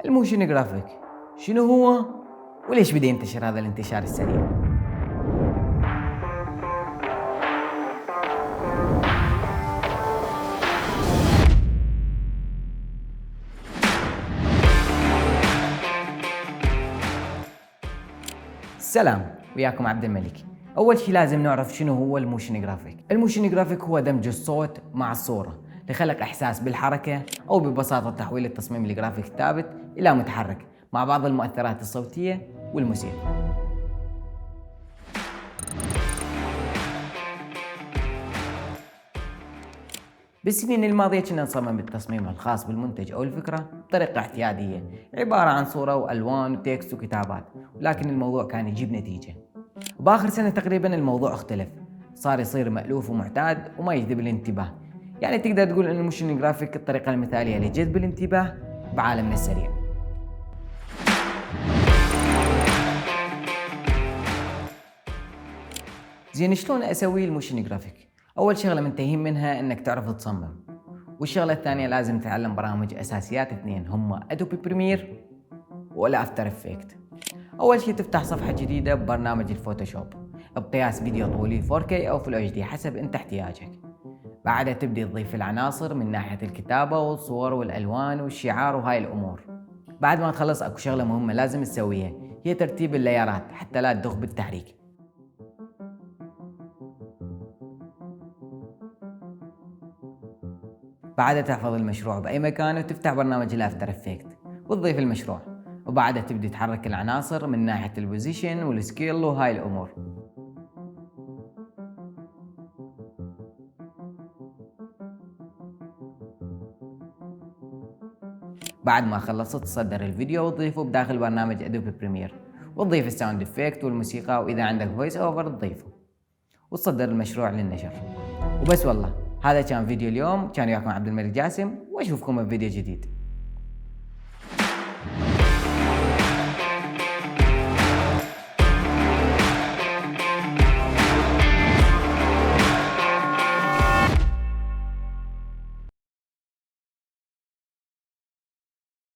الموشن جرافيك شنو هو وليش بدأ ينتشر هذا الانتشار السريع؟ سلام، وياكم عبد الملك. أول شيء لازم نعرف شنو هو الموشن جرافيك. الموشن جرافيك هو دمج الصوت مع الصورة لخلق إحساس بالحركة، أو ببساطة تحويل التصميم الجرافيك الثابت إلى متحرك مع بعض المؤثرات الصوتية والموسيقى. بالسنين الماضية كنا نصمم التصميم الخاص بالمنتج أو الفكرة بطريقة اعتيادية، عبارة عن صورة وألوان وتكست وكتابات، ولكن الموضوع كان يجيب نتيجة. وبآخر سنة تقريبا الموضوع اختلف، صار يصير مألوف ومعتاد وما يجذب الانتباه. يعني تقدر تقول أن الموشن جرافيك الطريقة المثالية لجذب الانتباه بعالمنا السريع. زين، شلون أسوي الموشن جرافيك؟ أول شغلة منتهين منها إنك تعرف تصمم، والشغلة الثانية لازم تتعلم برامج أساسيات اثنين، هم أدوبي بريمير ولا أفتر إفكت. أول شيء تفتح صفحة جديدة ببرنامج الفوتوشوب بقياس فيديو طولي 4K أو Full HD حسب أنت احتياجك. بعدها تبدي تضيف العناصر من ناحية الكتابة والصور والألوان والشعار وهاي الأمور. بعد ما تخلص أكو شغلة مهمة لازم تسويها، هي ترتيب اللايرات حتى لا تدخ بالتحريك. بعدها تحفظ المشروع بأي مكان وتفتح برنامج الأفتر إفكت وتضيف المشروع، وبعدها تبدي تحرك العناصر من ناحية البوزيشن والسكيل وهاي الأمور. بعد ما خلصت تصدر الفيديو وتضيفه بداخل برنامج أدوبي بريمير، وتضيف الساوند إفكت والموسيقى، وإذا عندك فويس أوفر تضيفه، وتصدر المشروع للنشر. وبس والله، هذا كان فيديو اليوم. كان وياكم عبد الملك جاسم، واشوفكم بفيديو جديد.